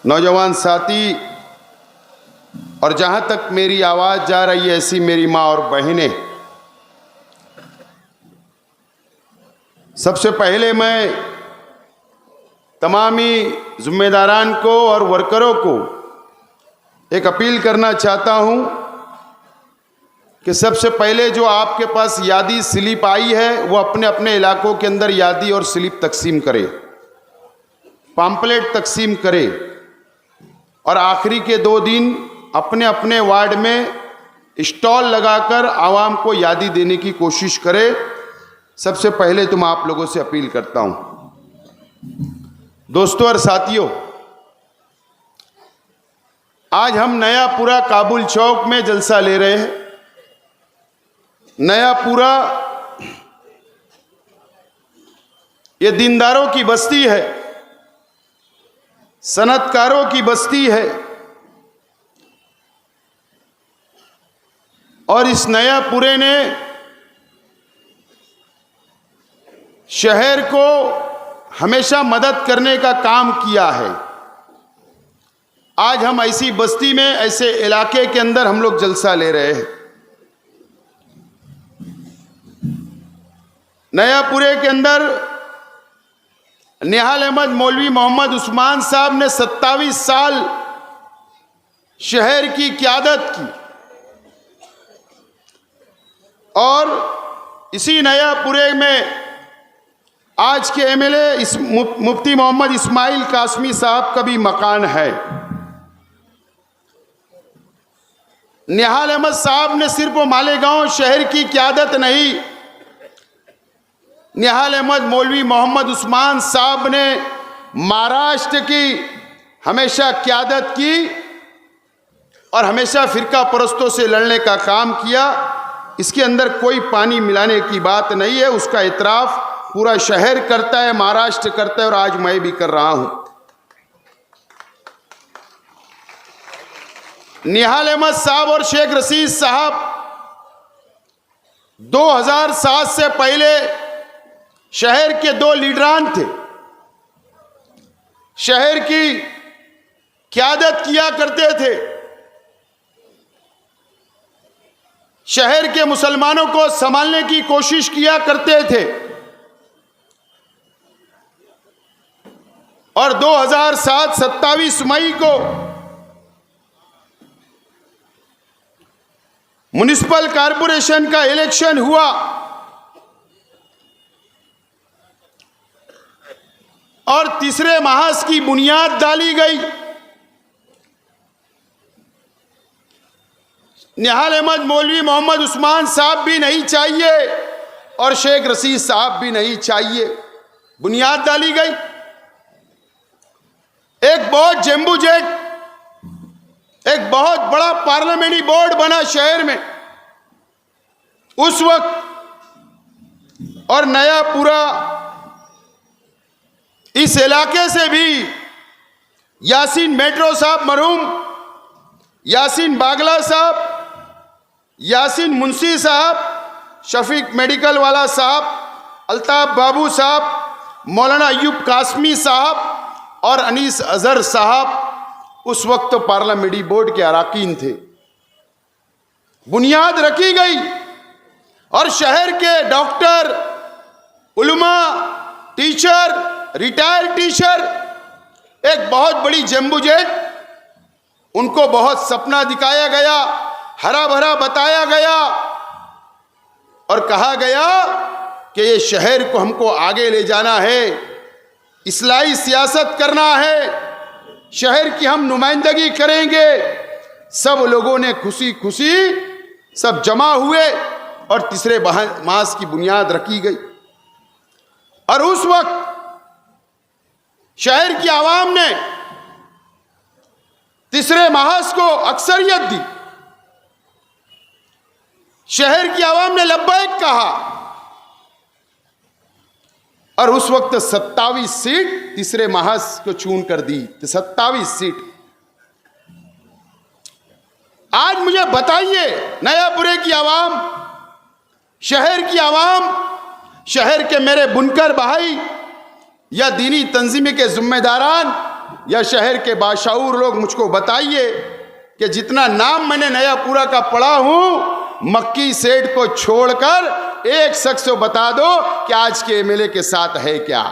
नौजवान साथी और जहां तक मेरी आवाज जा रही है ऐसी मेरी माँ और बहनें, सबसे पहले मैं तमामी जिम्मेदारान को और वर्करों को एक अपील करना चाहता हूं कि सबसे पहले जो आपके पास यादी स्लिप आई है वो अपने अपने इलाकों के अंदर यादी और स्लिप तकसीम करे, पम्पलेट तकसीम करे और आखिरी के 2 दिन अपने अपने वार्ड में स्टॉल लगाकर आवाम को यादी देने की कोशिश करे। सबसे पहले तो मैं आप लोगों से अपील करता हूं। दोस्तों और साथियों, आज हम नयापुरा काबुल चौक में जलसा ले रहे हैं। नयापुरा ये दीनदारों की बस्ती है, सनतकारों की बस्ती है और इस नयापुरे ने शहर को हमेशा मदद करने का काम किया है। आज हम ऐसी बस्ती में, ऐसे इलाके के अंदर हम लोग जलसा ले रहे हैं। नयापुरे के अंदर निहाल अहमद मौलवी मोहम्मद उस्मान साहब ने 27 साल शहर की क़यादत की और इसी नयापुरे में आज के एमएलए मुफ्ती मोहम्मद इस्माइल कासमी साहब का भी मकान है। निहाल अहमद साहब ने सिर्फ मालेगांव शहर की क़यादत नहीं, निहाल अहमद मौलवी मोहम्मद उस्मान साहब ने महाराष्ट्र की हमेशा क़यादत की और हमेशा फिरका परस्तों से लड़ने का काम किया। इसके अंदर कोई पानी मिलाने की बात नहीं है, उसका इतराफ़ पूरा शहर करता है, महाराष्ट्र करता है और आज मैं भी कर रहा हूं। निहाल अहमद साहब और शेख रशीद साहब 2007 से पहले शहर के 2 लीडरान थे। शहर की क़यादत किया करते थे, शहर के मुसलमानों को संभालने की कोशिश किया करते थे और 2007 27 मई को म्युनिसिपल कॉरपोरेशन का इलेक्शन हुआ और तीसरे महाज की बुनियाद डाली गई। निहाल अहमद मौलवी मोहम्मद उस्मान साहब भी नहीं चाहिए और शेख रशीद साहब भी नहीं चाहिए। बुनियाद डाली गई, एक बहुत जम्बू जेट, एक बहुत बड़ा पार्लियामेंट्री बोर्ड बना शहर में उस वक्त। और नयापुरा इस इलाके से भी यासीन मेट्रो साहब मरहूम, यासीन बागला साहब, यासीन मुंशी साहब, शफीक मेडिकल वाला साहब, अल्ताफ बाबू साहब, मौलाना अयूब कासमी साहब और अनीस अजहर साहब उस वक्त पार्लियामेंट्री बोर्ड के अरकान थे। बुनियाद रखी गई और शहर के डॉक्टर, उलमा, टीचर, रिटायर्ड टीचर, एक बहुत बड़ी जम्बू जेट, उनको बहुत सपना दिखाया गया, हरा भरा बताया गया और कहा गया कि ये शहर को हमको आगे ले जाना है, इस्लाही सियासत करना है, शहर की हम नुमाइंदगी करेंगे। सब लोगों ने खुशी खुशी सब जमा हुए और तीसरे मास की बुनियाद रखी गई और उस वक्त शहर की आवाम ने तीसरे महाज को अक्सरियत दी। शहर की आवाम ने लब्बैक कहा और उस वक्त 27 सीट तीसरे महाज को चुन कर दी, 27 सीट। आज मुझे बताइए, नयापुरे की आवाम, शहर की आवाम, शहर के मेरे बुनकर भाई या दीनी तंजीमी के जिम्मेदारान या शहर के बाशाऊर लोग मुझको बताइए कि जितना नाम मैंने नयापुरा का पढ़ा हूं, मक्की सेठ को छोड़कर एक शख्स को बता दो कि आज के एमएलए के साथ है क्या।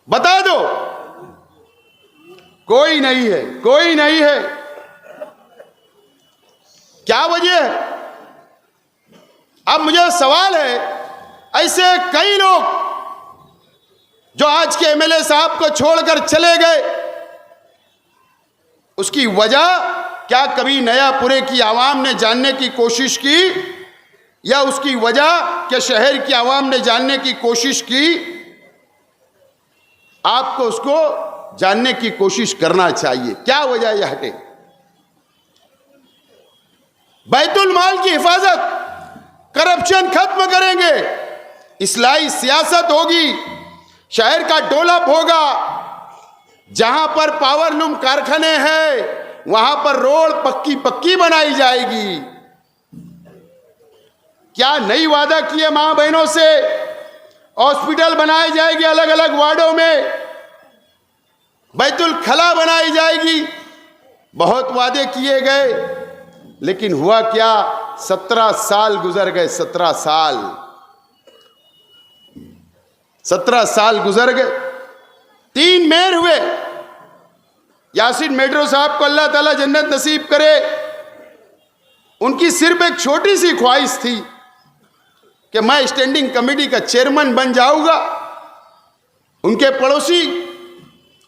बता दो, कोई नहीं है, कोई नहीं है। क्या वजह है? अब मुझे सवाल है, ऐसे कई लोग जो आज के एमएलए साहब को छोड़कर चले गए, उसकी वजह क्या कभी नयापुरे की आवाम ने जानने की कोशिश की, या उसकी वजह क्या शहर की आवाम ने जानने की कोशिश की? आपको उसको जानने की कोशिश करना चाहिए, क्या वजह यह हटे। बैतुल माल की हिफाजत, करप्शन खत्म करेंगे, इस्लाही सियासत होगी, शहर का डेवलप होगा। जहां पर पावरलूम कारखाने हैं वहां पर रोड पक्की पक्की बनाई जाएगी। क्या नई वादा किए मां बहनों से? हॉस्पिटल बनाए जाएंगे अलग अलग वार्डों में, बैतुल खला बनाई जाएगी। बहुत वादे किए गए, लेकिन हुआ क्या? 17 साल गुजर गए, 17 साल गुजर गए। 3 मेयर हुए। यासीन मेड्रो साहब को अल्लाह ताला जन्नत नसीब करे। उनकी सिर्फ एक छोटी सी ख्वाहिश थी कि मैं स्टैंडिंग कमेटी का चेयरमैन बन जाऊंगा। उनके पड़ोसी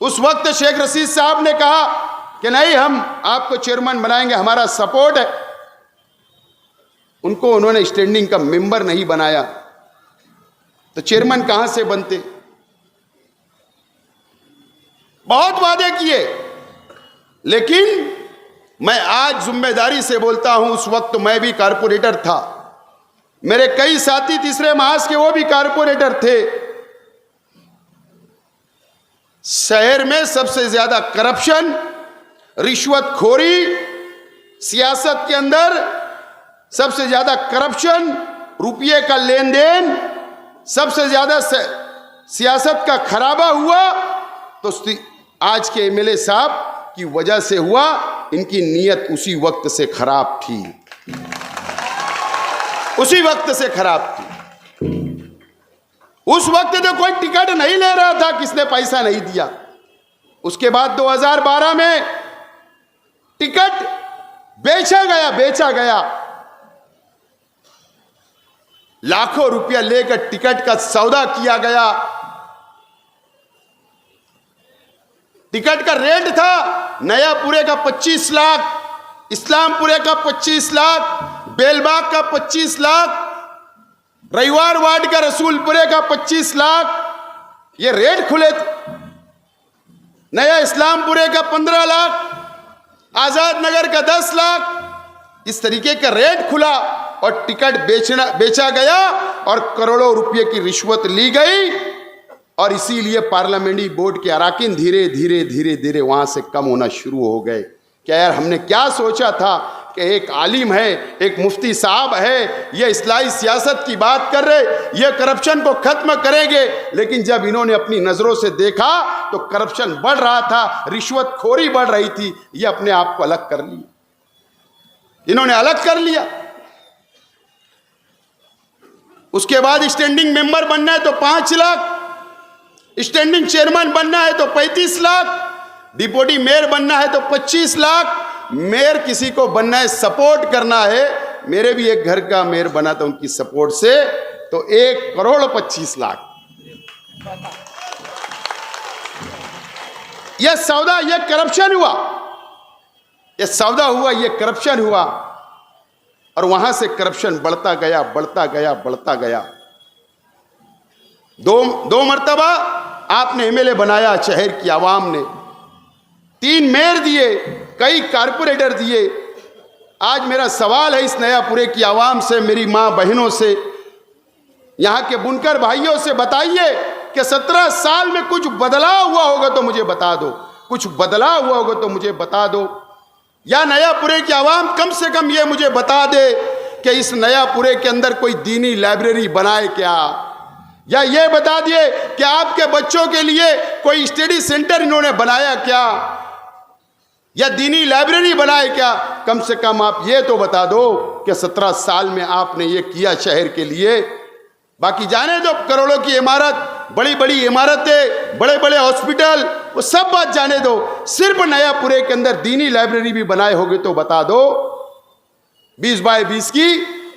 उस वक्त शेख रशीद साहब ने कहा कि नहीं, हम आपको चेयरमैन बनाएंगे, हमारा सपोर्ट है। उनको उन्होंने स्टैंडिंग का मेंबर नहीं बनाया, तो चेयरमैन कहां से बनते? बहुत वादे किए, लेकिन मैं आज जिम्मेदारी से बोलता हूं, उस वक्त मैं भी कारपोरेटर था, मेरे कई साथी तीसरे महाज के वो भी कारपोरेटर थे। शहर में सबसे ज्यादा करप्शन, रिश्वतखोरी, सियासत के अंदर सबसे ज्यादा करप्शन, रुपये का लेन देन, सबसे ज्यादा सियासत का खराबा हुआ तो आज के एमएलए साहब की वजह से हुआ। इनकी नीयत उसी वक्त से खराब थी, उसी वक्त से खराब थी। उस वक्त तो कोई टिकट नहीं ले रहा था, किसने पैसा नहीं दिया। उसके बाद 2012 में टिकट बेचा गया, लाखों रुपया लेकर टिकट का सौदा किया गया। टिकट का रेट था नयापुरे का 25 लाख, इस्लामपुरे का 25 लाख, बेलबाग का 25 लाख, रविवार वार्ड का रसूलपुरे का 25 लाख, ये रेट खुले थे। नया इस्लामपुरे का 15 लाख, आजाद नगर का 10 लाख, इस तरीके का रेट खुला और टिकट बेचा गया और करोड़ों रुपए की रिश्वत ली गई। और इसीलिए पार्लियामेंट्री बोर्ड के अराकीन धीरे धीरे वहां से कम होना शुरू हो गए। क्या यार, हमने क्या सोचा था कि एक आलिम है, एक मुफ्ती साहब है, ये इस्लाही सियासत की बात कर रहे, ये करप्शन को खत्म करेंगे। लेकिन जब इन्होंने अपनी नजरों से देखा तो करप्शन बढ़ रहा था, रिश्वतखोरी बढ़ रही थी, ये अपने आप को अलग कर लिया, इन्होंने अलग कर लिया। उसके बाद स्टैंडिंग मेंबर बनना है तो 5 लाख, स्टैंडिंग चेयरमैन बनना है तो 35 लाख, डिप्टी मेयर बनना है तो 25 लाख। मेयर किसी को बनना है, सपोर्ट करना है, मेरे भी एक घर का मेयर बना था उनकी सपोर्ट से, तो 1,25 लाख। यह सौदा, यह करप्शन हुआ, यह सौदा हुआ, यह करप्शन हुआ। और वहां से करप्शन बढ़ता गया। दो मर्तबा आपने एमएलए बनाया शहर की आवाम ने, 3 मेयर दिए, कई कारपोरेटर दिए। आज मेरा सवाल है इस नयापुरे की आवाम से, मेरी मां बहनों से, यहां के बुनकर भाइयों से, बताइए कि 17 साल में कुछ बदलाव हुआ होगा तो मुझे बता दो, कुछ बदलाव हुआ होगा तो मुझे बता दो। या नयापुरे की आवाम कम से कम ये मुझे बता दे कि इस नयापुरे के अंदर कोई दीनी लाइब्रेरी बनाए क्या, या ये बता दिए कि आपके बच्चों के लिए कोई स्टडी सेंटर इन्होंने बनाया क्या, या दीनी लाइब्रेरी बनाए क्या। कम से कम आप ये तो बता दो कि 17 साल में आपने ये किया शहर के लिए। बाकी जाने दो करोड़ों की इमारत, बड़ी बड़ी इमारतें, बड़े बड़े हॉस्पिटल, वो सब बात जाने दो। सिर्फ नयापुरे के अंदर दीनी लाइब्रेरी भी बनाए होगे तो बता दो 20 बाय 20 की,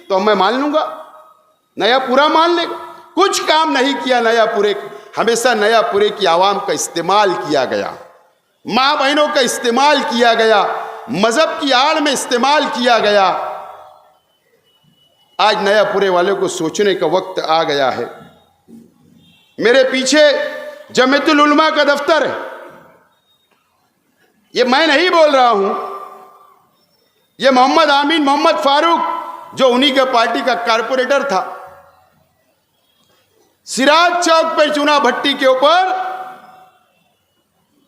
तो मैं मान लूंगा, नयापुरा मान लेगा। कुछ काम नहीं किया नयापुरे, हमेशा नयापुरे की आवाम का इस्तेमाल किया गया, माँ बहनों का इस्तेमाल किया गया, मजहब की आड़ में इस्तेमाल किया गया। आज नयापुरे वालों को सोचने का वक्त आ गया है। मेरे पीछे जमीयतुल उलमा का दफ्तर है, ये मैं नहीं बोल रहा हूं, ये मोहम्मद आमीन मोहम्मद फारूक जो उन्हीं के पार्टी का कारपोरेटर था, सिराज चौक पर चुना भट्टी के ऊपर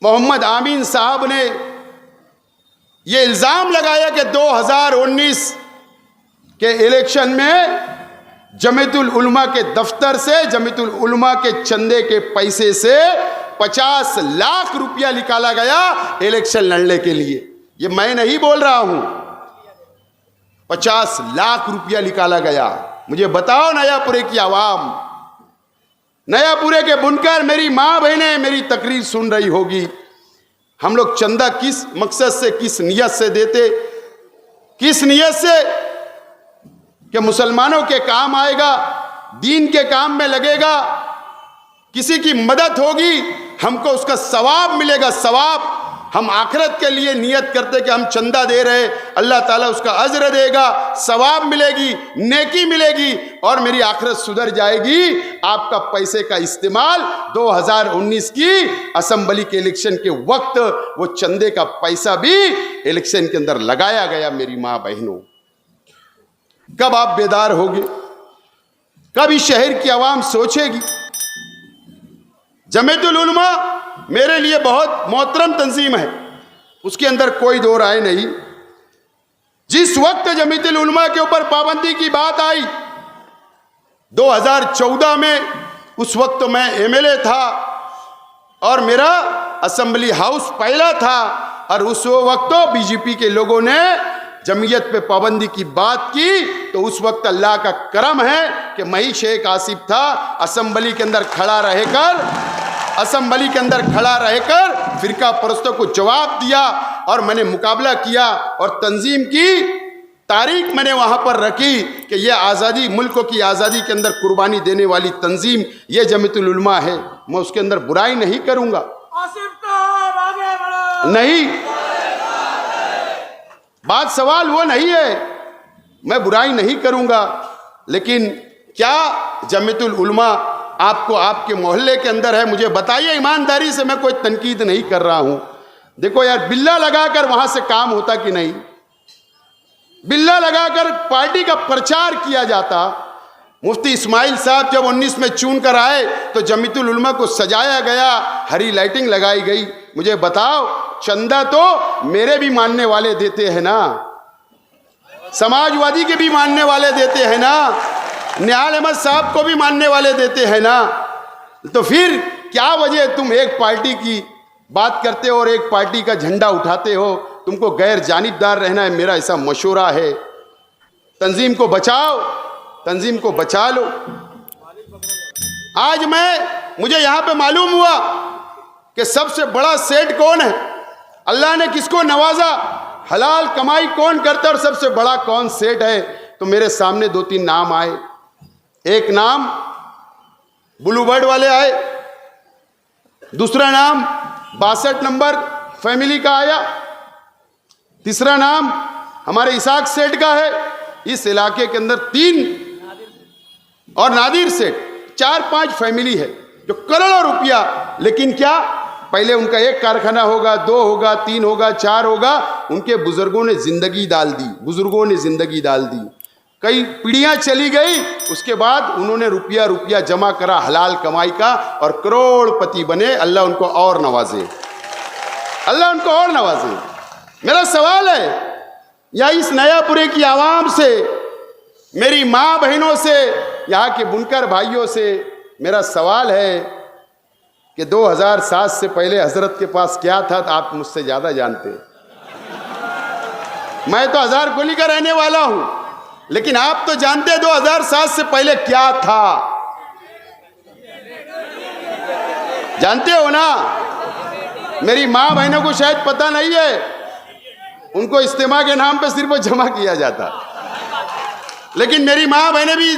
मोहम्मद आमीन साहब ने यह इल्जाम लगाया कि 2019 के इलेक्शन में जमीयतुल उलमा के दफ्तर से, जमीयतुल उलमा के चंदे के पैसे से 50 लाख रुपया निकाला गया इलेक्शन लड़ने के लिए। ये मैं नहीं बोल रहा हूं, 50 लाख रुपया निकाला गया। मुझे बताओ नयापुरे की आवाम, नयापुरे के बुनकर, मेरी माँ बहनें मेरी तकरीर सुन रही होगी, हम लोग चंदा किस मकसद से, किस नियत से देते, किस नियत से कि मुसलमानों के काम आएगा, दीन के काम में लगेगा, किसी की मदद होगी, हमको उसका सवाब मिलेगा। सवाब हम आखिरत के लिए नियत करते कि हम चंदा दे रहे, अल्लाह ताला उसका अज्र देगा, सवाब मिलेगी, नेकी मिलेगी और मेरी आखिरत सुधर जाएगी। आपका पैसे का इस्तेमाल 2019 की असेंबली के इलेक्शन के वक्त वो चंदे का पैसा भी इलेक्शन के अंदर लगाया गया। मेरी माँ बहनों, कब आप बेदार होगे, कब इस शहर की आवाम सोचेगी। जमीयतुल उलमा मेरे लिए बहुत मोहतरम तंजीम है, उसके अंदर कोई दो राय नहीं। जिस वक्त जमीयतुल उलमा के ऊपर पाबंदी की बात आई 2014 में, उस वक्त मैं एमएलए था और मेरा असेंबली हाउस पहला था, और उस वक्त तो बीजेपी के लोगों ने जमीयत पे पाबंदी की बात की, तो उस वक्त अल्लाह का करम है कि मैं ही शेख आसिफ था, असेंबली के अंदर खड़ा रहकर फिरका परस्तों को जवाब दिया और मैंने मुकाबला किया और तंजीम की तारीख मैंने वहां पर रखी कि यह आज़ादी, मुल्क की आज़ादी के अंदर कुर्बानी देने वाली तंजीम ये जमीयतुल उलमा है। मैं उसके अंदर बुराई नहीं करूंगा, नहीं, बात सवाल वो नहीं है, मैं बुराई नहीं करूंगा। लेकिन क्या जमीयतुल उलमा आपको आपके मोहल्ले के अंदर है, मुझे बताइए ईमानदारी से, मैं कोई तनकीद नहीं कर रहा हूं। देखो यार, बिल्ला लगाकर वहां से काम होता कि नहीं, बिल्ला लगाकर पार्टी का प्रचार किया जाता। मुफ्ती इस्माइल साहब जब 19 में चुन कर आए तो जमीयतुल उलमा को सजाया गया, हरी लाइटिंग लगाई गई। मुझे बताओ, चंदा तो मेरे भी मानने वाले देते हैं ना, समाजवादी के भी मानने वाले देते हैं ना, निहाल अहमद साहब को भी मानने वाले देते हैं ना, तो फिर क्या वजह तुम एक पार्टी की बात करते हो और एक पार्टी का झंडा उठाते हो। तुमको गैर जानिबदार रहना है, मेरा ऐसा मशवरा है। तंजीम को बचाओ, तंजीम को बचा लो। आज मुझे यहां पे मालूम हुआ कि सबसे बड़ा सेठ कौन है, अल्लाह ने किसको नवाजा, हलाल कमाई कौन करता है और सबसे बड़ा कौन सेठ है। तो मेरे सामने 2-3 नाम आए। एक नाम ब्लू बर्ड वाले आए, दूसरा नाम 62 नंबर फैमिली का आया, तीसरा नाम हमारे इसाक सेठ का है। इस इलाके के अंदर 3 और नादिर सेठ, 4-5 फैमिली है जो करोड़ों रुपया, लेकिन क्या पहले उनका एक कारखाना होगा, 2 होगा, 3 होगा, 4 होगा, उनके बुजुर्गों ने जिंदगी डाल दी, कई पीढ़ियां चली गई, उसके बाद उन्होंने रुपया जमा करा हलाल कमाई का और करोड़पति बने। अल्लाह उनको और नवाजे। मेरा सवाल है या इस नयापुरे की आवाम से, मेरी माँ बहनों से, यहाँ के बुनकर भाइयों से, मेरा सवाल है कि 2007 से पहले हजरत के पास क्या था, तो आप मुझसे ज्यादा जानते हैं। मैं तो हजारकुली का रहने वाला हूं, लेकिन आप तो जानते हैं 2007 से पहले क्या था। जानते हो ना? मेरी माँ बहनों को शायद पता नहीं है, उनको इस्तेमा के नाम पे सिर्फ जमा किया जाता, लेकिन मेरी माँ बहनें भी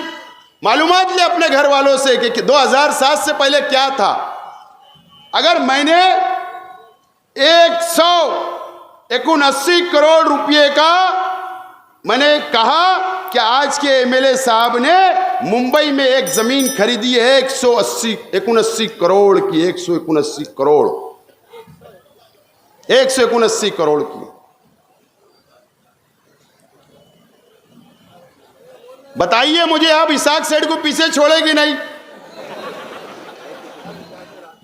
मालूमात ले अपने घर वालों से कि 2007 से पहले क्या था। अगर मैंने 179 करोड़ रुपए का मैंने कहा कि आज के एमएलए साहब ने मुंबई में एक जमीन खरीदी है 179 करोड़ की, 179 करोड़, 179 करोड़ की। बताइए मुझे, आप इसाक सेठ को पीछे छोड़ेगी नहीं?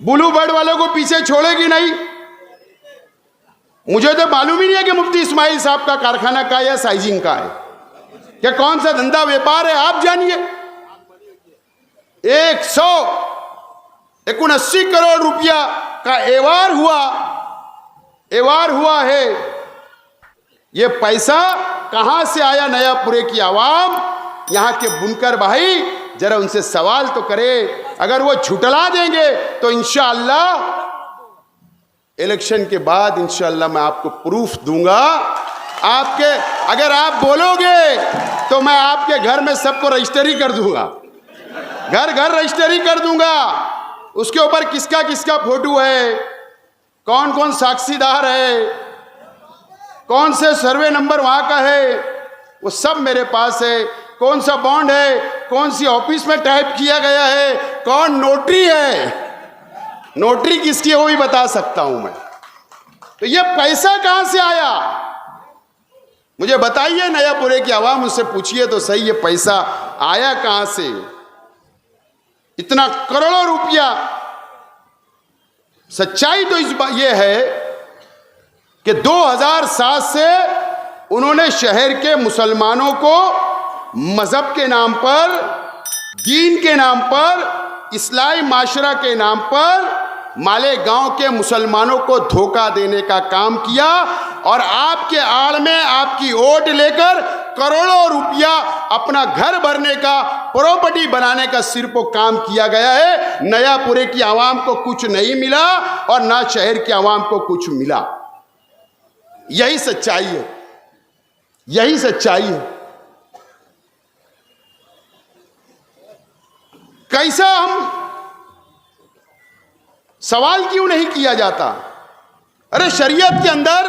ब्लू बर्ड वालों को पीछे छोड़ेगी नहीं? मुझे तो मालूम ही नहीं है कि मुफ्ती इस्माइल साहब का कारखाना का या साइजिंग का है, क्या कौन सा धंधा व्यापार है, आप जानिए। 179 करोड़ रुपया का एवार हुआ है। ये पैसा कहां से आया? नयापुरे की आवाम, यहां के बुनकर भाई जरा उनसे सवाल तो करे। अगर वो झुटला देंगे तो इंशाअल्लाह इलेक्शन के बाद इंशाअल्लाह मैं आपको प्रूफ दूंगा। आपके अगर आप बोलोगे तो मैं आपके घर में सबको रजिस्ट्री कर दूंगा, घर घर रजिस्ट्री कर दूंगा। उसके ऊपर किसका किसका फोटो है, कौन कौन साक्षीदार है, कौन से सर्वे नंबर वहां का है, वो सब मेरे पास है। कौन सा बॉन्ड है, कौन सी ऑफिस में टाइप किया गया है, कौन नोटरी है, नोटरी किसकी है वो भी बता सकता हूं मैं। तो ये पैसा कहां से आया मुझे बताइए। नयापुरे की आवाम, उससे पूछिए तो सही, ये पैसा आया कहां से? इतना करोड़ों रुपया। सच्चाई तो ये है कि 2007 से उन्होंने शहर के मुसलमानों को मजहब के नाम पर, दीन के नाम पर, इस्लाही माशरा के नाम पर मालेगांव के मुसलमानों को धोखा देने का काम किया, और आपके आड़ में आपकी वोट लेकर करोड़ों रुपया अपना घर भरने का, प्रॉपर्टी बनाने का सिर्फ काम किया गया है। नयापुरे की आवाम को कुछ नहीं मिला और ना शहर की आवाम को कुछ मिला। यही सच्चाई है, यही सच्चाई है। कैसा हम सवाल क्यों नहीं किया जाता? अरे शरीयत के अंदर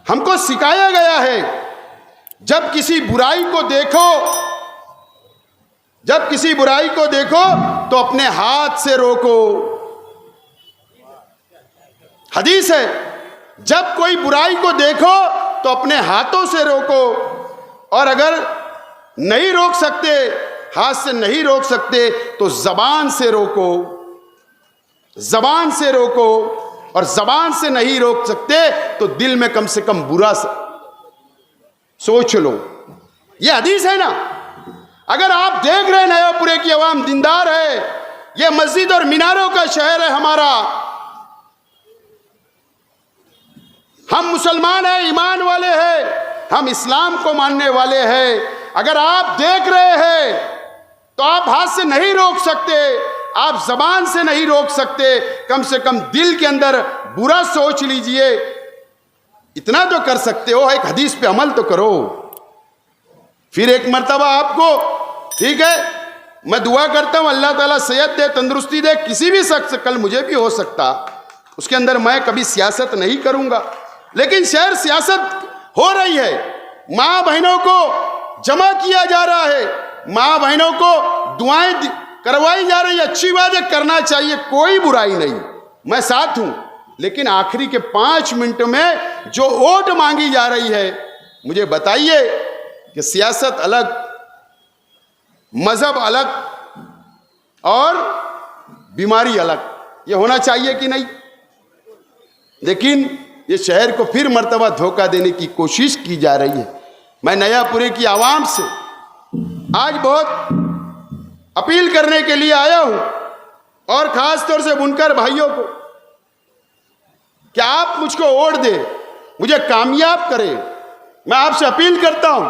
हमको सिखाया गया है, जब किसी बुराई को देखो, जब किसी बुराई को देखो तो अपने हाथ से रोको। हदीस है, जब कोई बुराई को देखो तो अपने हाथों से रोको, और अगर नहीं रोक सकते, हाथ से नहीं रोक सकते, तो जबान से रोको, जबान से रोको, और जबान से नहीं रोक सकते तो दिल में कम से कम बुरा सोच लो। ये हदीस है ना। अगर आप देख रहे हैं नयापुरे की आवाम दीनदार है, ये मस्जिद और मीनारों का शहर है हमारा, हम मुसलमान हैं, ईमान वाले हैं, हम इस्लाम को मानने वाले हैं। अगर आप देख रहे हैं तो आप हाथ से नहीं रोक सकते, आप जबान से नहीं रोक सकते, कम से कम दिल के अंदर बुरा सोच लीजिए। इतना तो कर सकते हो, एक हदीस पे अमल तो करो। फिर एक मर्तबा आपको, ठीक है, मैं दुआ करता हूं अल्लाह ताला सेहत दे, तंदुरुस्ती दे, किसी भी शख्स, कल मुझे भी हो सकता, उसके अंदर मैं कभी सियासत नहीं करूंगा, लेकिन शहर सियासत हो रही है। माँ बहनों को जमा किया जा रहा है, माँ बहनों को दुआएं करवाई जा रही है। अच्छी बात है, करना चाहिए, कोई बुराई नहीं, मैं साथ हूं। लेकिन आखिरी के 5 मिनट में जो वोट मांगी जा रही है, मुझे बताइए कि सियासत अलग, मजहब अलग और बीमारी अलग, ये होना चाहिए कि नहीं? लेकिन ये शहर को फिर मर्तबा धोखा देने की कोशिश की जा रही है। मैं नयापुरे की आवाम से आज बहुत अपील करने के लिए आया हूं, और खास तौर से बुनकर भाइयों को, कि आप मुझको वोट दे, मुझे कामयाब करें। मैं आपसे अपील करता हूं,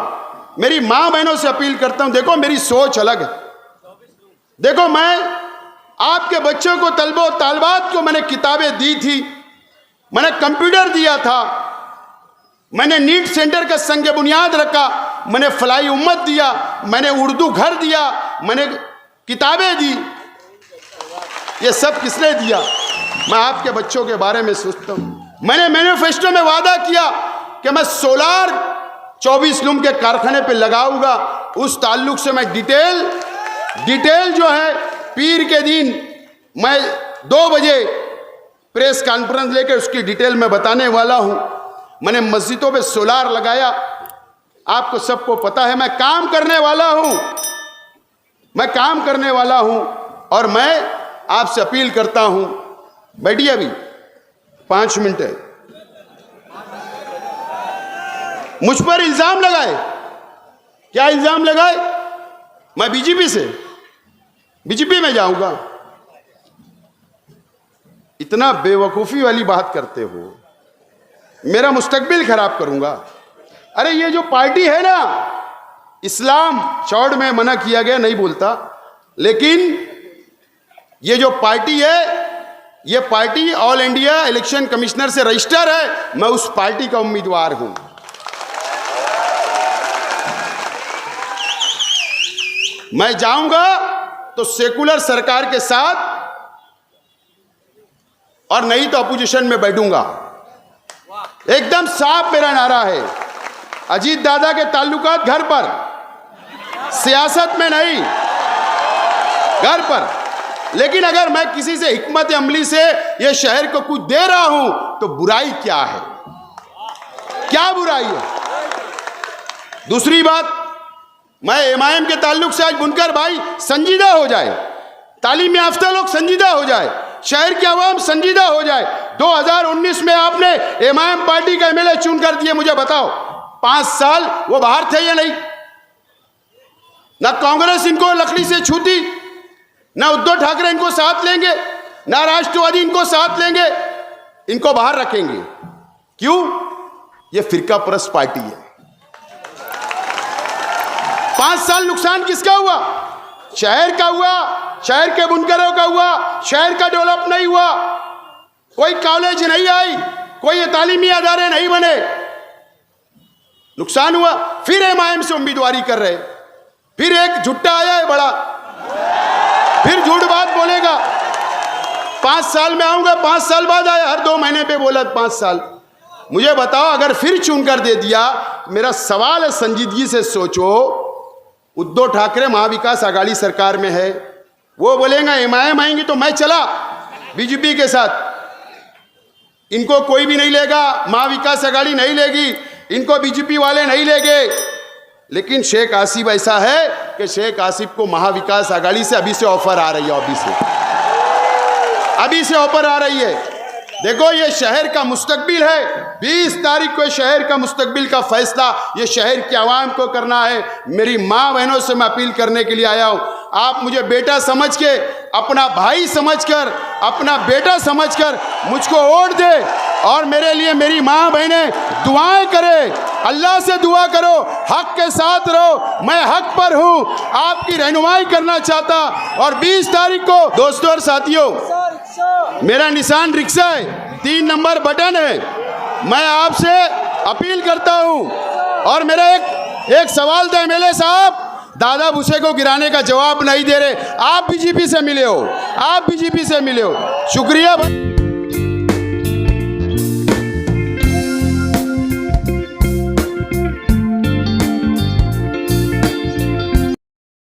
मेरी मां बहनों से अपील करता हूं, देखो मेरी सोच अलग है। देखो, मैं आपके बच्चों को तलबो तालबात को मैंने किताबें दी थी, मैंने कंप्यूटर दिया था, मैंने नीट सेंटर का संग बुनियाद रखा, मैंने फलाई उम्मत दिया, मैंने उर्दू घर दिया, मैंने किताबें दी। ये सब किसने दिया? मैं आपके बच्चों के बारे में सोचता हूं। मैंने मैनिफेस्टो में वादा किया कि मैं सोलार 24 लूम के कारखाने पे लगाऊंगा। उस ताल्लुक से मैं डिटेल जो है पीर के दिन मैं 2 बजे प्रेस कॉन्फ्रेंस लेकर उसकी डिटेल में बताने वाला हूं। मैंने मस्जिदों पे सोलार लगाया, आपको सबको पता है। मैं काम करने वाला हूं, और मैं आपसे अपील करता हूं, बैठिए, अभी 5 मिनट है। मुझ पर इल्जाम लगाए, क्या इल्जाम लगाए? मैं बीजेपी में जाऊंगा। इतना बेवकूफी वाली बात करते हो, मेरा मुस्तकबिल खराब करूंगा। अरे ये जो पार्टी है ना, इस्लाम शॉर्ट में मना किया गया, नहीं बोलता, लेकिन ये जो पार्टी है, ये party all India election commissioner से रजिस्टर है। मैं उस पार्टी का उम्मीदवार हूं। मैं जाऊंगा तो सेकुलर सरकार के साथ, और नहीं तो अपोजिशन में बैठूंगा। एकदम साफ मेरा नारा है। अजीत दादा के ताल्लुकात घर पर, सियासत में नहीं, घर पर। लेकिन अगर मैं किसी से हिकमत अमली से ये शहर को कुछ दे रहा हूं तो बुराई क्या है? क्या बुराई है? दूसरी बात, मैं एमआईएम के ताल्लुक से आज बुनकर भाई संजीदा हो जाए, तालीम याफ्ता लोग संजीदा हो जाए, शहर की आवाम संजीदा हो जाए। 2019 में आपने एमआईएम पार्टी का एमएलए चुन कर दिए। मुझे बताओ, 5 साल वो बाहर थे या नहीं? ना कांग्रेस इनको लकड़ी से छूती, ना उद्धव ठाकरे इनको साथ लेंगे, ना राष्ट्रवादी इनको साथ लेंगे, इनको बाहर रखेंगे। क्यों? ये फिरका परस्त पार्टी है। 5 साल नुकसान किसका हुआ? शहर का हुआ, शहर के बुनकरों का हुआ, शहर का डेवलप नहीं हुआ, कोई कॉलेज नहीं आई, कोई तालीमी अदारे नहीं बने, नुकसान हुआ। फिर एमआईएम से उम्मीदवारी कर रहे, फिर एक झुट्टा आया है बड़ा, फिर झूठ बात बोलेगा। 5 साल में आऊंगा, 5 साल बाद आया, हर 2 महीने पे बोला 5 साल। मुझे बताओ, अगर फिर चुन कर दे दिया, मेरा सवाल है, संजीदगी से सोचो। उद्धव ठाकरे महाविकास आघाड़ी सरकार में है, वो बोलेगा एमआईएम आएंगी तो मैं चला बीजेपी के साथ। इनको कोई भी नहीं लेगा, महाविकास आघाड़ी नहीं लेगी, इनको बीजेपी वाले नहीं लेंगे। लेकिन शेख आसिफ ऐसा है कि शेख आसिफ को महाविकास आघाड़ी से अभी से ऑफर आ रही है, अभी से ऑफर आ रही है। देखो, ये शहर का मुस्तकबिल है। 20 तारीख को शहर का मुस्तकबिल का फैसला ये शहर की आवाम को करना है। मेरी माँ बहनों से मैं अपील करने के लिए आया हूँ, आप मुझे बेटा समझ के, अपना भाई समझकर, अपना बेटा समझकर मुझको वोट दे, और मेरे लिए मेरी माँ बहनें दुआएं करे, अल्लाह से दुआ करो, हक के साथ रहो। मैं हक पर हूँ, आपकी रहनुमाई करना चाहता। और 20 तारीख को दोस्तों और साथियों, मेरा निशान रिक्शा है, 3 नंबर बटन है। मैं आपसे अपील करता हूं, और मेरा एक सवाल था, एमएलए साहब, दादा भूसे को गिराने का जवाब नहीं दे रहे। आप बीजेपी से मिले हो, शुक्रिया।